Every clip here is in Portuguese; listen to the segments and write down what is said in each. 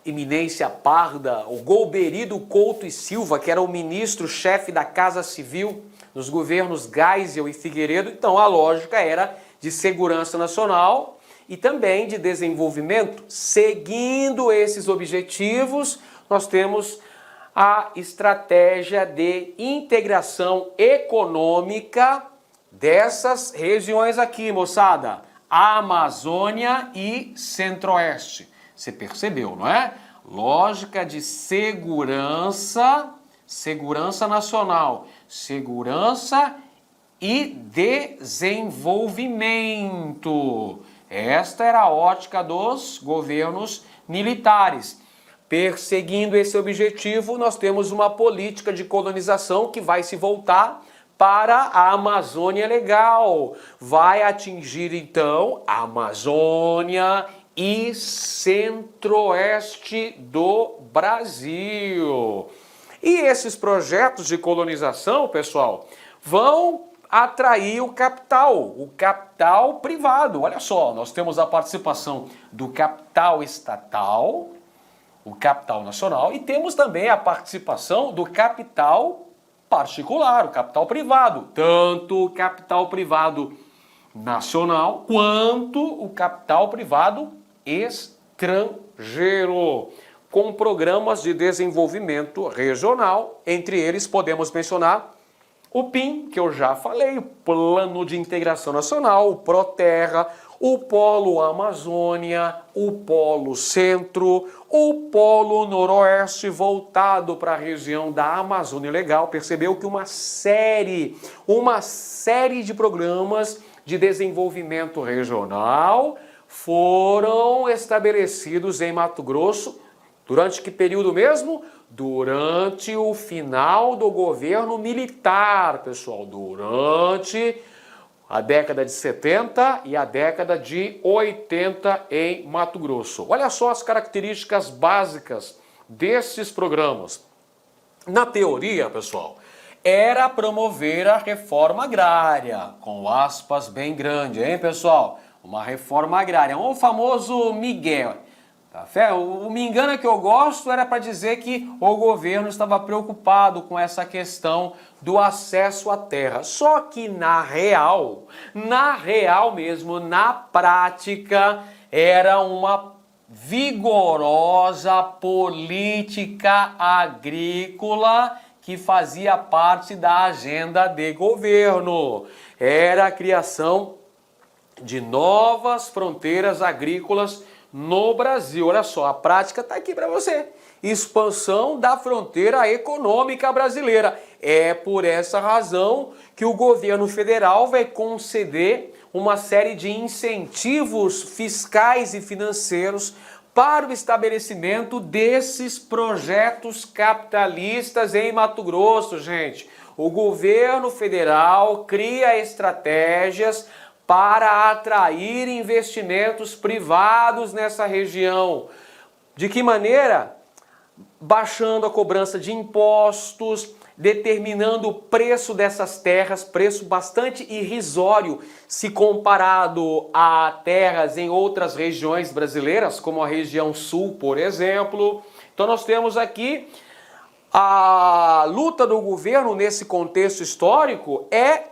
eminência parda, o Golbery Couto e Silva, que era o ministro-chefe da Casa Civil nos governos Geisel e Figueiredo. Então a lógica era de segurança nacional e também de desenvolvimento. Seguindo esses objetivos, nós temos a estratégia de integração econômica dessas regiões aqui, moçada. Amazônia e Centro-Oeste. Você percebeu, não é? Lógica de segurança, segurança nacional, segurança e desenvolvimento. Esta era a ótica dos governos militares. Perseguindo esse objetivo, nós temos uma política de colonização que vai se voltar para a Amazônia Legal. Vai atingir, então, a Amazônia e Centro-Oeste do Brasil. E esses projetos de colonização, pessoal, vão atrair o capital privado. Olha só, nós temos a participação do capital estatal, o capital nacional, e temos também a participação do capital particular, o capital privado. Tanto o capital privado nacional quanto o capital privado estrangeiro, com programas de desenvolvimento regional. Entre eles podemos mencionar o PIN, que eu já falei, o Plano de Integração Nacional, o ProTerra, o Polo Amazônia, o Polo Centro, o Polo Noroeste voltado para a região da Amazônia Legal. Percebeu que uma série de programas de desenvolvimento regional foram estabelecidos em Mato Grosso. Durante que período mesmo? Durante o final do governo militar, pessoal. Durante a década de 70 e a década de 80 em Mato Grosso. Olha só as características básicas desses programas. Na teoria, pessoal, era promover a reforma agrária, com aspas bem grandes, hein, pessoal? Uma reforma agrária, o famoso Miguel. O me engana que eu gosto era para dizer que o governo estava preocupado com essa questão do acesso à terra. Só que na real mesmo, na prática, era uma vigorosa política agrícola que fazia parte da agenda de governo. Era a criação de novas fronteiras agrícolas no Brasil. Olha só, a prática está aqui para você. Expansão da fronteira econômica brasileira. É por essa razão que o governo federal vai conceder uma série de incentivos fiscais e financeiros para o estabelecimento desses projetos capitalistas em Mato Grosso, gente. O governo federal cria estratégias para atrair investimentos privados nessa região. De que maneira? Baixando a cobrança de impostos, determinando o preço dessas terras, preço bastante irrisório se comparado a terras em outras regiões brasileiras, como a região sul, por exemplo. Então nós temos aqui a luta do governo nesse contexto histórico é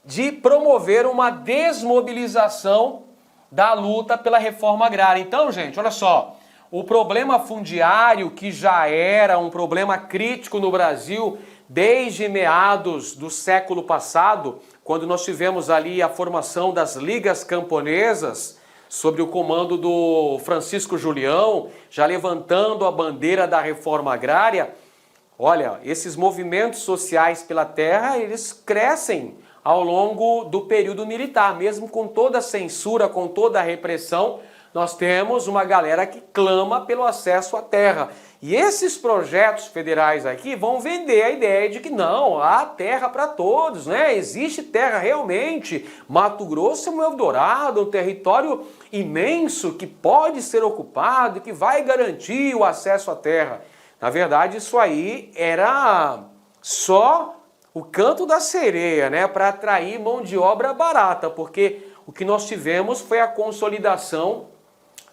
de promover uma desmobilização da luta pela reforma agrária. Então, gente, olha só, o problema fundiário, que já era um problema crítico no Brasil desde meados do século passado, quando nós tivemos ali a formação das ligas camponesas, sob o comando do Francisco Julião, já levantando a bandeira da reforma agrária. Olha, esses movimentos sociais pela terra, eles crescem ao longo do período militar, mesmo com toda a censura, com toda a repressão, nós temos uma galera que clama pelo acesso à terra. E esses projetos federais aqui vão vender a ideia de que não, há terra para todos, né? Existe terra realmente. Mato Grosso é um Eldorado, um território imenso que pode ser ocupado, que vai garantir o acesso à terra. Na verdade, isso aí era só o canto da sereia, né, para atrair mão de obra barata, porque o que nós tivemos foi a consolidação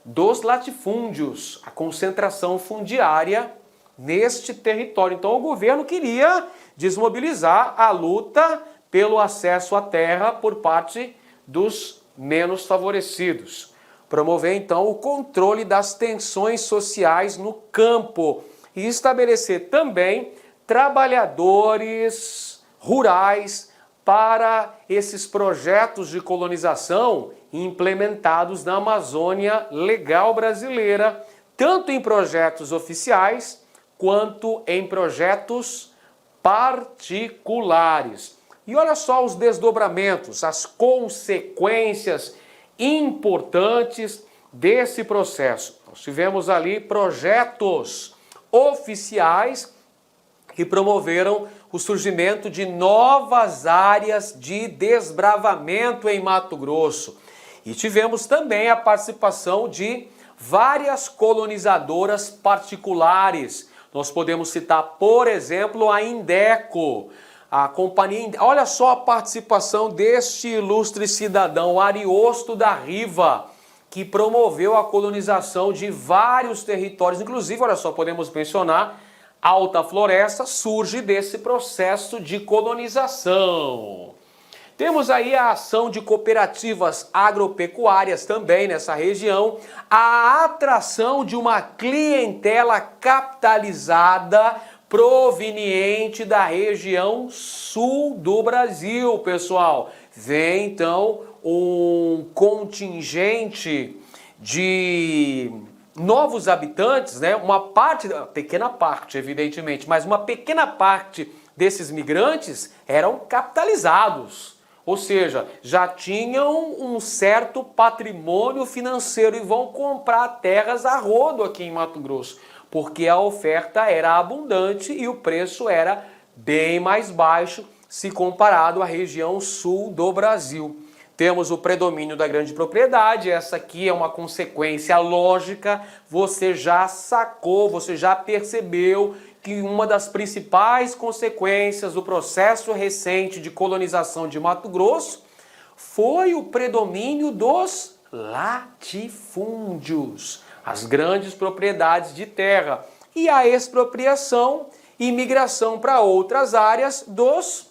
dos latifúndios, a concentração fundiária neste território. Então o governo queria desmobilizar a luta pelo acesso à terra por parte dos menos favorecidos. Promover então o controle das tensões sociais no campo e estabelecer também trabalhadores rurais para esses projetos de colonização implementados na Amazônia Legal brasileira, tanto em projetos oficiais quanto em projetos particulares. E olha só os desdobramentos, as consequências importantes desse processo. Nós tivemos ali projetos oficiais que promoveram o surgimento de novas áreas de desbravamento em Mato Grosso. E tivemos também a participação de várias colonizadoras particulares. Nós podemos citar, por exemplo, a Indeco, a companhia. Olha só a participação deste ilustre cidadão, Ariosto da Riva, que promoveu a colonização de vários territórios. Inclusive, olha só, podemos mencionar, Alta Floresta surge desse processo de colonização. Temos aí a ação de cooperativas agropecuárias também nessa região, a atração de uma clientela capitalizada proveniente da região sul do Brasil, pessoal. Vem então um contingente de novos habitantes, né? Uma pequena parte, evidentemente, mas uma pequena parte desses migrantes eram capitalizados. Ou seja, já tinham um certo patrimônio financeiro e vão comprar terras a rodo aqui em Mato Grosso, porque a oferta era abundante e o preço era bem mais baixo se comparado à região sul do Brasil. Temos o predomínio da grande propriedade, essa aqui é uma consequência lógica, você já sacou, você já percebeu que uma das principais consequências do processo recente de colonização de Mato Grosso foi o predomínio dos latifúndios, as grandes propriedades de terra, e a expropriação e migração para outras áreas dos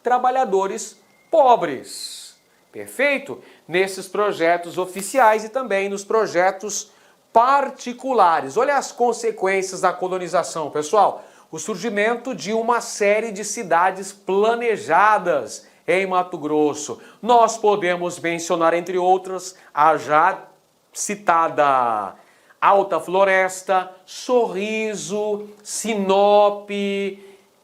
trabalhadores pobres. Perfeito? Nesses projetos oficiais e também nos projetos particulares. Olha as consequências da colonização, pessoal. O surgimento de uma série de cidades planejadas em Mato Grosso. Nós podemos mencionar, entre outras, a já citada Alta Floresta, Sorriso, Sinop,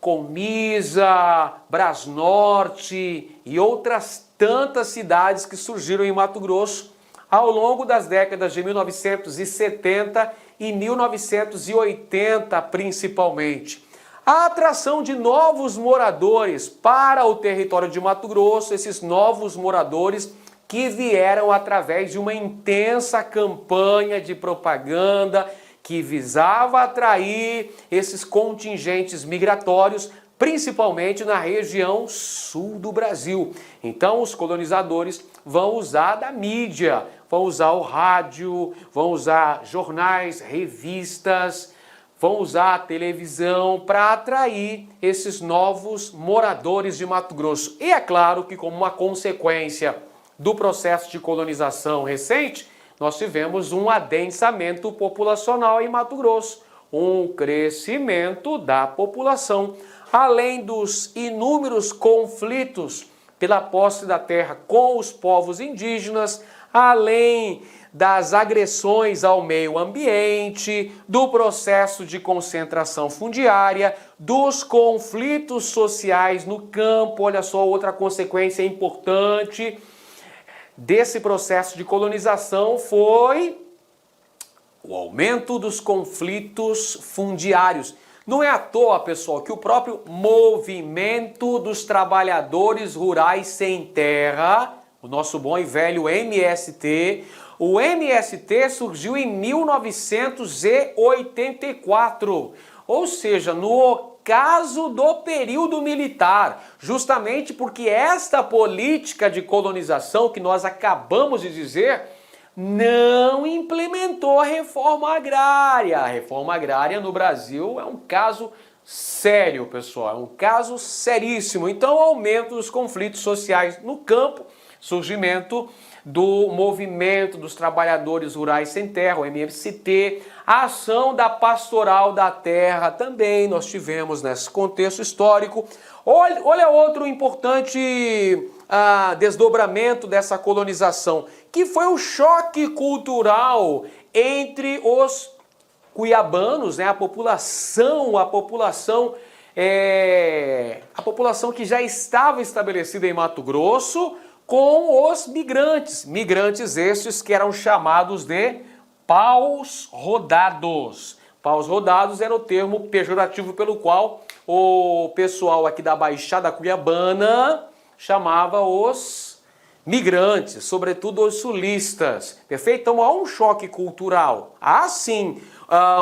Comisa, Brasnorte e outras tantas cidades que surgiram em Mato Grosso ao longo das décadas de 1970 e 1980, principalmente. A atração de novos moradores para o território de Mato Grosso, esses novos moradores que vieram através de uma intensa campanha de propaganda que visava atrair esses contingentes migratórios, principalmente na região sul do Brasil. Então os colonizadores vão usar da mídia, vão usar o rádio, vão usar jornais, revistas, vão usar a televisão para atrair esses novos moradores de Mato Grosso. E é claro que, como uma consequência do processo de colonização recente, nós tivemos um adensamento populacional em Mato Grosso, um crescimento da população, além dos inúmeros conflitos pela posse da terra com os povos indígenas, além das agressões ao meio ambiente, do processo de concentração fundiária, dos conflitos sociais no campo. Olha só, outra consequência importante desse processo de colonização foi o aumento dos conflitos fundiários. Não é à toa, pessoal, que o próprio Movimento dos Trabalhadores Rurais Sem Terra, o nosso bom e velho MST, o MST surgiu em 1984, ou seja, no ocaso do período militar, justamente porque esta política de colonização que nós acabamos de dizer não implementou a reforma agrária. A reforma agrária no Brasil é um caso sério, pessoal, é um caso seríssimo. Então, aumento dos conflitos sociais no campo, surgimento do movimento dos trabalhadores rurais sem terra, o MST, a ação da pastoral da terra também nós tivemos nesse contexto histórico. Olha outro importante desdobramento dessa colonização, que foi o choque cultural entre os cuiabanos, né, a população que já estava estabelecida em Mato Grosso, com os migrantes estes que eram chamados de paus rodados. Paus rodados era o termo pejorativo pelo qual o pessoal aqui da Baixada Cuiabana chamava os migrantes, sobretudo os sulistas, perfeito? Então há um choque cultural, há sim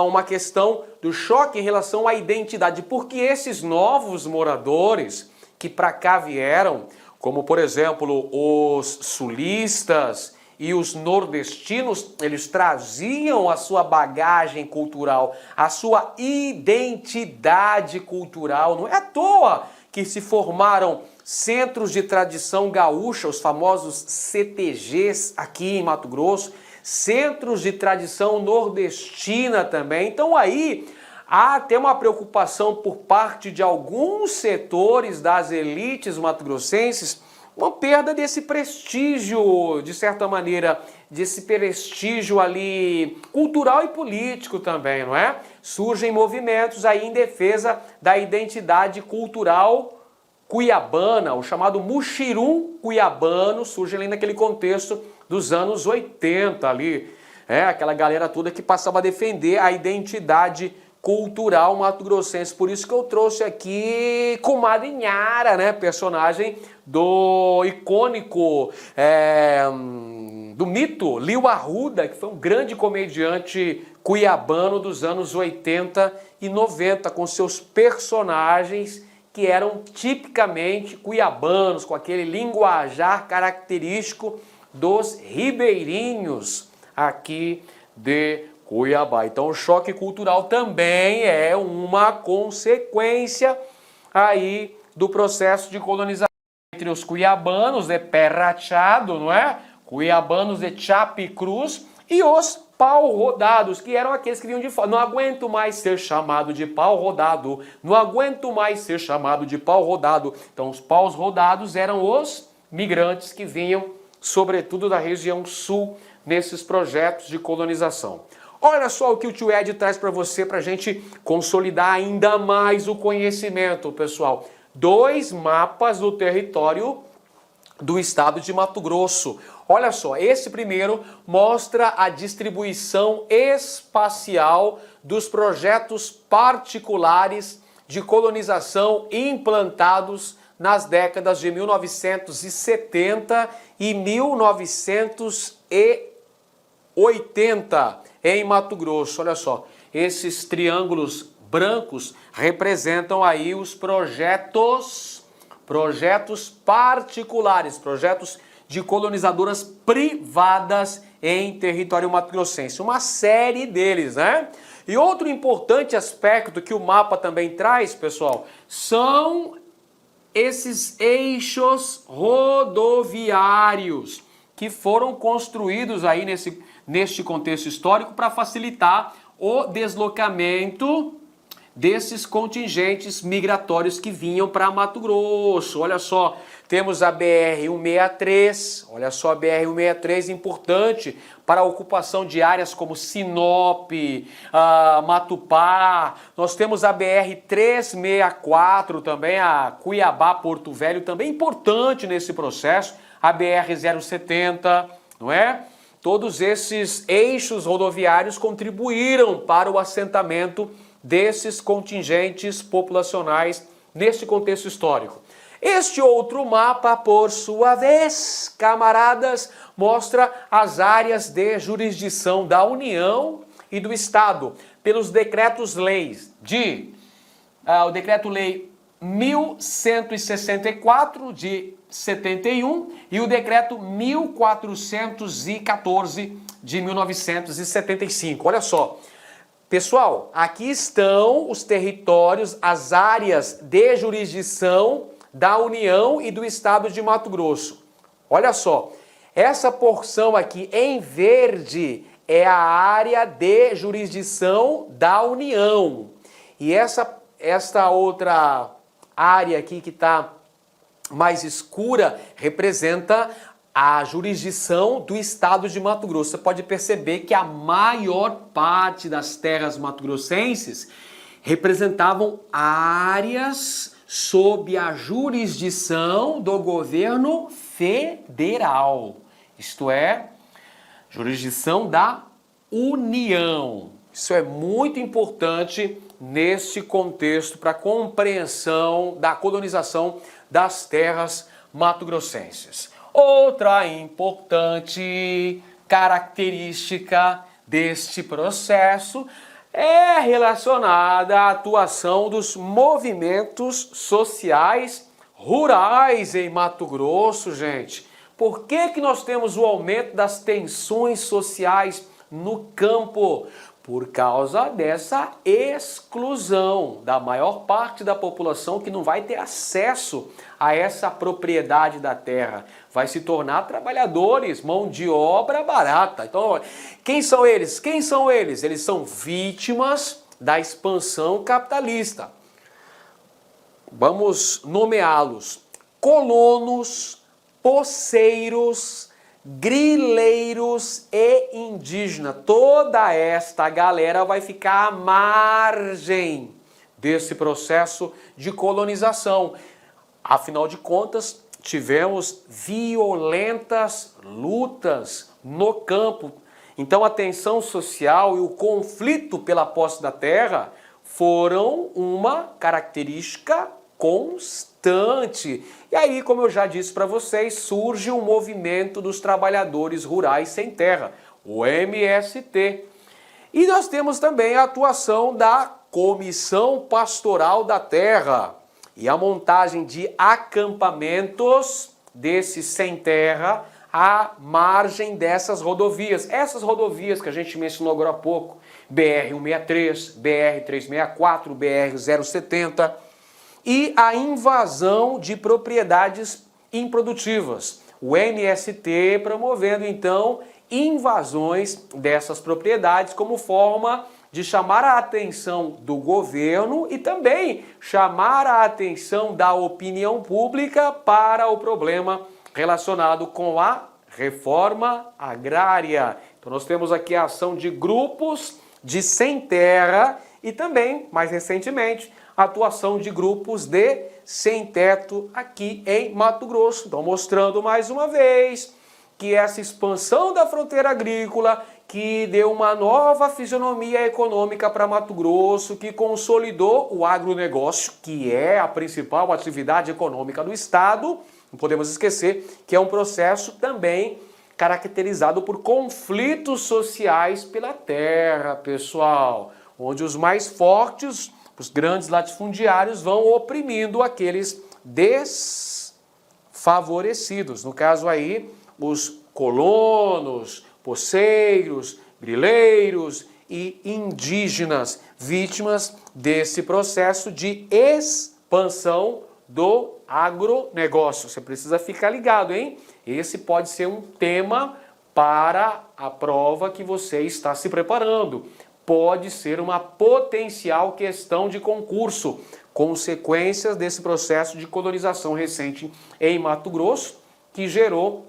uma questão do choque em relação à identidade, porque esses novos moradores que para cá vieram, como por exemplo os sulistas e os nordestinos, eles traziam a sua bagagem cultural, a sua identidade cultural. Não é à toa que se formaram centros de tradição gaúcha, os famosos CTGs aqui em Mato Grosso, centros de tradição nordestina também. Então aí há até uma preocupação por parte de alguns setores das elites mato-grossenses, uma perda desse prestígio, de certa maneira, desse prestígio ali cultural e político também, não é? Surgem movimentos aí em defesa da identidade cultural cuiabana, o chamado muxirum cuiabano, surge ali naquele contexto dos anos 80 ali, aquela galera toda que passava a defender a identidade cultural mato-grossense. Por isso que eu trouxe aqui Comadre Inhara, né, personagem do icônico, do mito Lio Arruda, que foi um grande comediante cuiabano dos anos 80 e 90, com seus personagens que eram tipicamente cuiabanos, com aquele linguajar característico dos ribeirinhos aqui de Cuiabá. Então o choque cultural também é uma consequência aí do processo de colonização entre os cuiabanos de pé rachado, não é? Cuiabanos de Chapecruz e os pau-rodados, que eram aqueles que vinham de fora. Não aguento mais ser chamado de pau-rodado, não aguento mais ser chamado de pau-rodado. Então os paus rodados eram os migrantes que vinham, sobretudo da região sul, nesses projetos de colonização. Olha só o que o tio Ed traz para você, para a gente consolidar ainda mais o conhecimento, pessoal. 2 mapas do território do estado de Mato Grosso. Olha só, esse primeiro mostra a distribuição espacial dos projetos particulares de colonização implantados nas décadas de 1970 e 1980 em Mato Grosso. Olha só, esses triângulos brancos representam aí os projetos particulares, projetos de colonizadoras privadas em território mato-grossense. Uma série deles, né? E outro importante aspecto que o mapa também traz, pessoal, são esses eixos rodoviários que foram construídos aí neste contexto histórico para facilitar o deslocamento desses contingentes migratórios que vinham para Mato Grosso. Olha só, temos a BR-163, olha só a BR-163, importante para a ocupação de áreas como Sinop, Matupá. Nós temos a BR-364 também, a Cuiabá-Porto Velho, também importante nesse processo, a BR-070, não é? Todos esses eixos rodoviários contribuíram para o assentamento desses contingentes populacionais neste contexto histórico. Este outro mapa, por sua vez, camaradas, mostra as áreas de jurisdição da União e do Estado, pelos decretos-leis o Decreto-Lei 1164, de 71 e o decreto 1414 de 1975. Olha só, pessoal, aqui estão os territórios, as áreas de jurisdição da União e do Estado de Mato Grosso. Olha só, essa porção aqui em verde é a área de jurisdição da União. E esta outra área aqui que está mais escura representa a jurisdição do Estado de Mato Grosso. Você pode perceber que a maior parte das terras mato-grossenses representavam áreas sob a jurisdição do governo federal. Isto é, jurisdição da União. Isso é muito importante neste contexto para a compreensão da colonização das terras mato-grossenses. Outra importante característica deste processo é relacionada à atuação dos movimentos sociais rurais em Mato Grosso, gente. Por que nós temos o aumento das tensões sociais no campo? Por causa dessa exclusão da maior parte da população que não vai ter acesso a essa propriedade da terra. Vai se tornar trabalhadores, mão de obra barata. Então, quem são eles? Quem são eles? Eles são vítimas da expansão capitalista. Vamos nomeá-los: colonos, poceiros, grileiros e indígenas. Toda esta galera vai ficar à margem desse processo de colonização. Afinal de contas, tivemos violentas lutas no campo. Então a tensão social e o conflito pela posse da terra foram uma característica constante. E aí, como eu já disse para vocês, surge o movimento dos trabalhadores rurais sem terra, o MST. E nós temos também a atuação da Comissão Pastoral da Terra e a montagem de acampamentos desses sem terra à margem dessas rodovias. Essas rodovias que a gente mencionou agora há pouco, BR-163, BR-364, BR-070, e a invasão de propriedades improdutivas. O MST promovendo, então, invasões dessas propriedades como forma de chamar a atenção do governo e também chamar a atenção da opinião pública para o problema relacionado com a reforma agrária. Então nós temos aqui a ação de grupos de sem terra e também, mais recentemente, a atuação de grupos de sem teto aqui em Mato Grosso. Então mostrando mais uma vez que essa expansão da fronteira agrícola que deu uma nova fisionomia econômica para Mato Grosso, que consolidou o agronegócio, que é a principal atividade econômica do estado. Não podemos esquecer que é um processo também caracterizado por conflitos sociais pela terra, pessoal, onde os mais fortes, os grandes latifundiários, vão oprimindo aqueles desfavorecidos. No caso aí, os colonos, poceiros, grileiros e indígenas, vítimas desse processo de expansão do agronegócio. Você precisa ficar ligado, hein? Esse pode ser um tema para a prova que você está se preparando. Pode ser uma potencial questão de concurso. Consequências desse processo de colonização recente em Mato Grosso, que gerou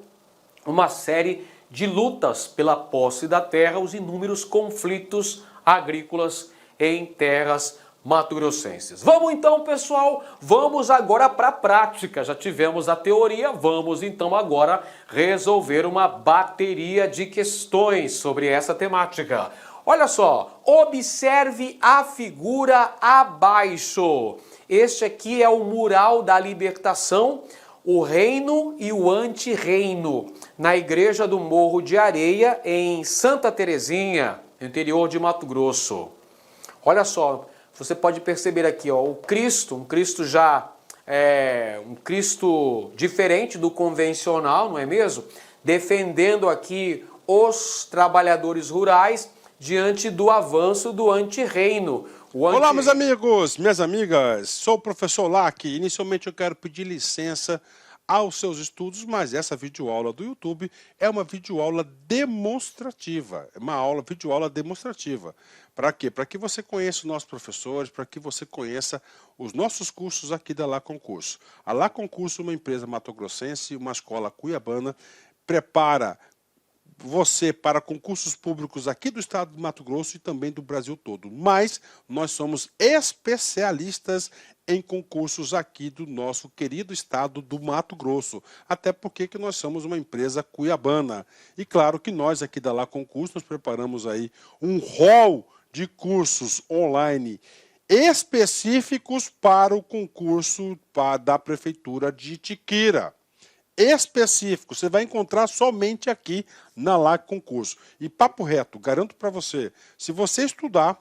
uma série de lutas pela posse da terra, os inúmeros conflitos agrícolas em terras mato-grossenses. Vamos então, pessoal, vamos agora para a prática. Já tivemos a teoria, vamos então agora resolver uma bateria de questões sobre essa temática. Olha só, observe a figura abaixo. Este aqui é o mural da libertação, o reino e o antirreino, na igreja do Morro de Areia, em Santa Terezinha, interior de Mato Grosso. Olha só, você pode perceber aqui, ó, o Cristo, um Cristo já um Cristo diferente do convencional, não é mesmo? Defendendo aqui os trabalhadores rurais diante do avanço do antirreino. Olá, meus amigos, minhas amigas, sou o professor Lac. Inicialmente eu quero pedir licença aos seus estudos, mas essa videoaula do YouTube é uma videoaula demonstrativa, é uma videoaula demonstrativa. Para quê? Para que você conheça os nossos professores, para que você conheça os nossos cursos aqui da Lá Concurso. A Lá Concurso é uma empresa matogrossense, uma escola cuiabana, prepara você para concursos públicos aqui do estado do Mato Grosso e também do Brasil todo. Mas nós somos especialistas em concursos aqui do nosso querido estado do Mato Grosso. Até porque que nós somos uma empresa cuiabana. E claro que nós aqui da Lá Concurso nós preparamos aí um rol de cursos online específicos para o concurso da Prefeitura de Itiquira. Específico, você vai encontrar somente aqui na Lá Concurso. E papo reto, garanto para você, se você estudar,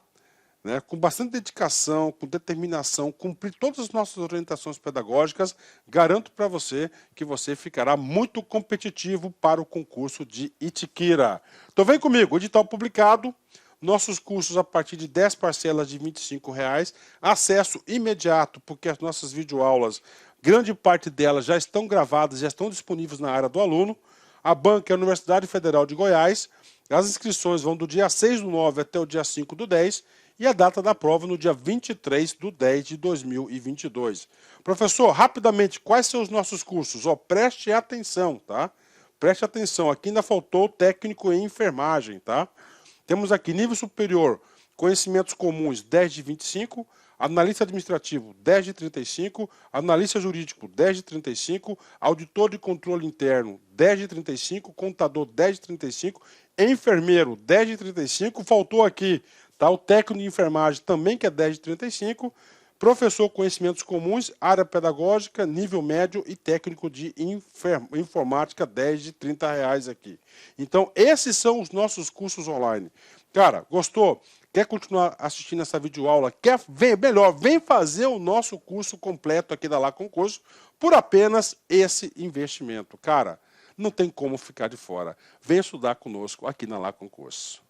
né, com bastante dedicação, com determinação, cumprir todas as nossas orientações pedagógicas, garanto para você que você ficará muito competitivo para o concurso de Itiquira. Então vem comigo, edital publicado, nossos cursos a partir de 10 parcelas de R$ 25,00, acesso imediato, porque as nossas videoaulas, grande parte delas já estão gravadas, já estão disponíveis na área do aluno. A banca é a Universidade Federal de Goiás. As inscrições vão do dia 6/9 até o dia 5/10 e a data da prova no dia 23/10 de 2022. Professor, rapidamente, quais são os nossos cursos? Preste atenção, tá? Preste atenção, aqui ainda faltou técnico em enfermagem, tá? Temos aqui nível superior, conhecimentos comuns 10 de 25, analista administrativo 10 de 35, analista jurídico 10 de 35, auditor de controle interno 10 de 35, contador 10 de 35, enfermeiro 10 de 35, faltou aqui, tá, o técnico de enfermagem também que é 10 de 35, professor conhecimentos comuns, área pedagógica, nível médio e técnico de informática, 10 de R$30 aqui. Então, esses são os nossos cursos online. Cara, gostou? Quer continuar assistindo essa videoaula? Quer ver melhor? Vem fazer o nosso curso completo aqui da Lá Concurso por apenas esse investimento. Cara, não tem como ficar de fora. Vem estudar conosco aqui na Lá Concurso.